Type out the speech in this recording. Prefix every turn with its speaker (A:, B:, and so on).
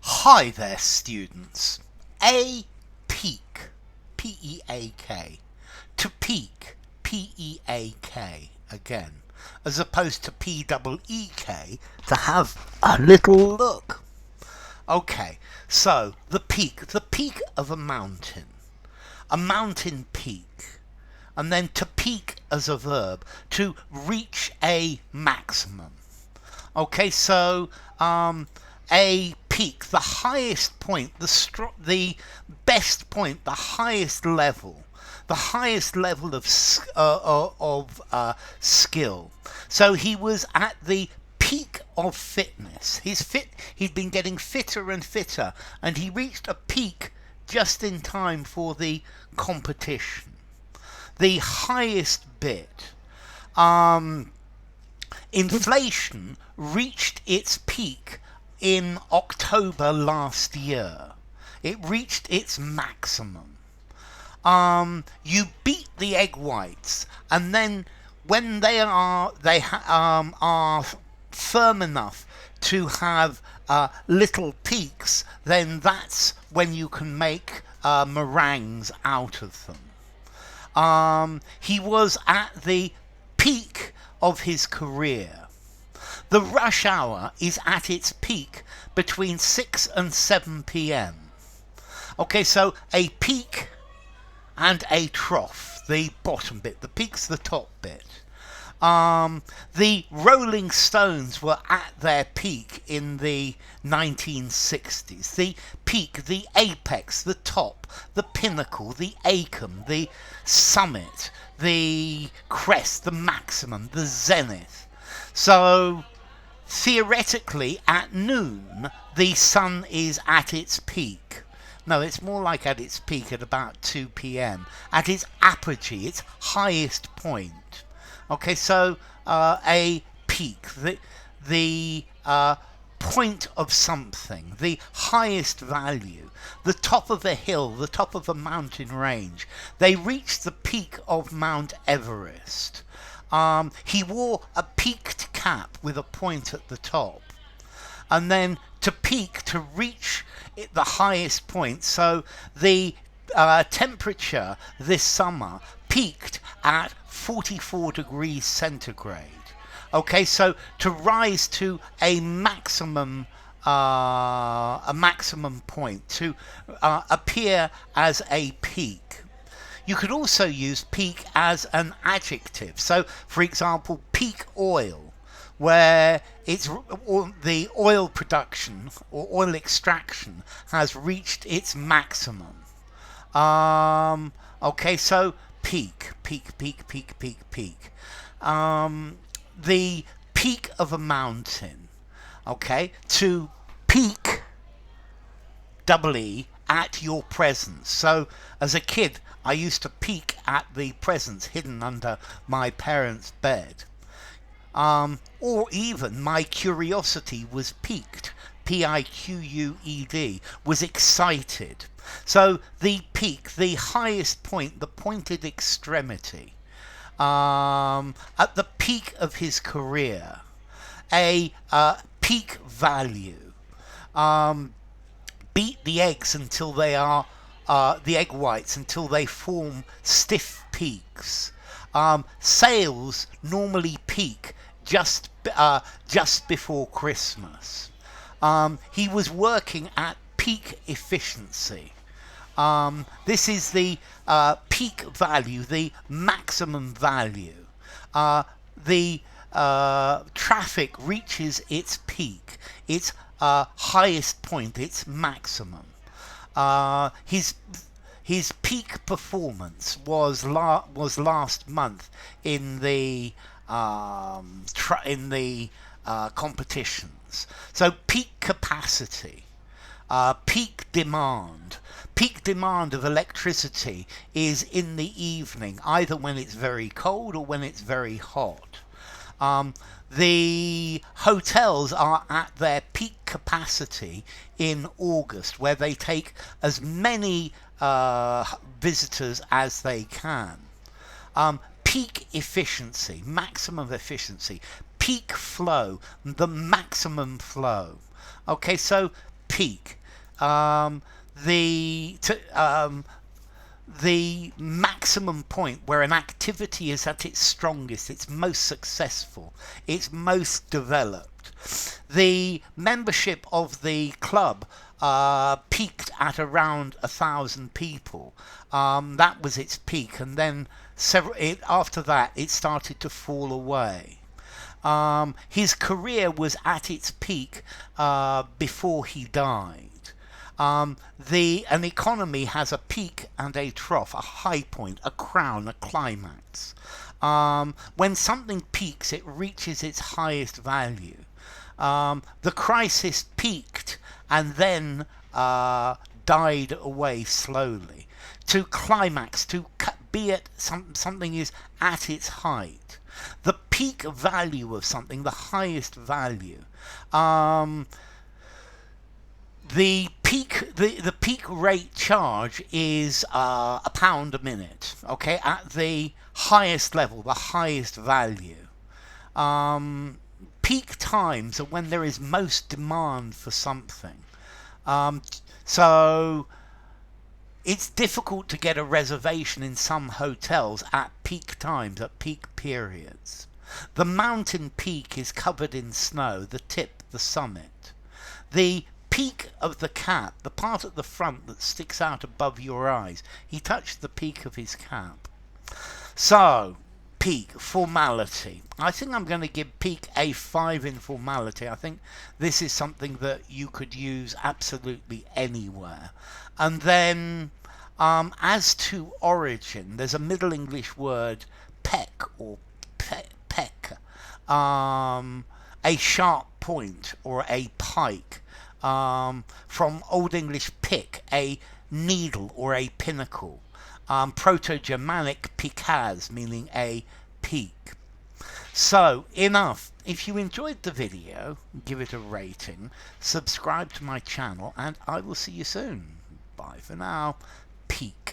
A: Hi there, students. A peak, P-E-A-K. To peak, P-E-A-K, again, as opposed to P-double-E-K, to have a little look. Okay, so the peak of a mountain peak, and then to peak as a verb, to reach a maximum. Okay, so a peak, the highest point, the best point, the highest level of skill. So he was at the peak of fitness. He'd been getting fitter and fitter, and he reached a peak just in time for the competition. The highest bit. Inflation reached its peak in October last year. It reached its maximum. You beat the egg whites, and then when they are firm enough to have little peaks, then that's when you can make meringues out of them. He was at the peak of his career. The rush hour is at its peak between 6 and 7 p.m. Okay, so a peak and a trough, the bottom bit. The peak's the top bit. The Rolling Stones were at their peak in the 1960s. The peak, the apex, the top, the pinnacle, the acme, the summit, the crest, the maximum, the zenith. So theoretically, at noon, the sun is at its peak. No, it's more like at its peak at about 2 p.m. At its apogee, its highest point. Okay, so a peak, the point of something, the highest value, the top of a hill, the top of a mountain range. They reached the peak of Mount Everest. He wore a peaked cap with a point at the top. And then to peak, to reach the highest point, so the temperature this summer peaked at 44 degrees centigrade. Okay, so to rise to a maximum point, to appear as a peak. You could also use peak as an adjective. So, for example, peak oil, where it's the oil production or oil extraction has reached its maximum. Okay, so peak. The peak of a mountain. Okay, to peak, double E, at your presence. So, as a kid, I used to peek at the presents hidden under my parents' bed. Or even my curiosity was piqued, P-I-Q-U-E-D, was excited. So the peak, the highest point, the pointed extremity, at the peak of his career, a peak value. Beat the eggs until they are the egg whites until they form stiff peaks. Sales normally peak just before Christmas. He was working at peak efficiency. This is the peak value, the maximum value. The traffic reaches its peak, its highest point, its maximum. His peak performance was last month in the competitions. So peak capacity, peak demand. Peak demand of electricity is in the evening, either when it's very cold or when it's very hot. The hotels are at their peak capacity in August, where they take as many visitors as they can. Peak efficiency, maximum efficiency. Peak flow, the maximum flow. Okay, so peak. Um, the maximum point where an activity is at its strongest, its most successful, its most developed. The membership of the club peaked at around 1,000 people. That was its peak, and then after that it started to fall away. His career was at its peak before he died. An economy has a peak and a trough, a high point, a crown, a climax. When something peaks, it reaches its highest value. The crisis peaked and then died away slowly. To climax, to be at something is at its height. The peak value of something, the highest value. The peak rate charge is £1 a minute. Okay, at the highest level, the highest value. Peak times are when there is most demand for something. So it's difficult to get a reservation in some hotels at peak times, at peak periods. The mountain peak is covered in snow, the tip, the summit. The peak of the cap, the part at the front that sticks out above your eyes. He touched the peak of his cap. So, peak, formality. I think I'm going to give peak a 5 in formality. I think this is something that you could use absolutely anywhere. And then, as to origin, there's a Middle English word, peck, or peck. A sharp point, or a pike. From Old English pick, a needle or a pinnacle. Proto-Germanic pikaz, meaning a peak. So, enough. If you enjoyed the video, give it a rating, subscribe to my channel, and I will see you soon. Bye for now. Pique.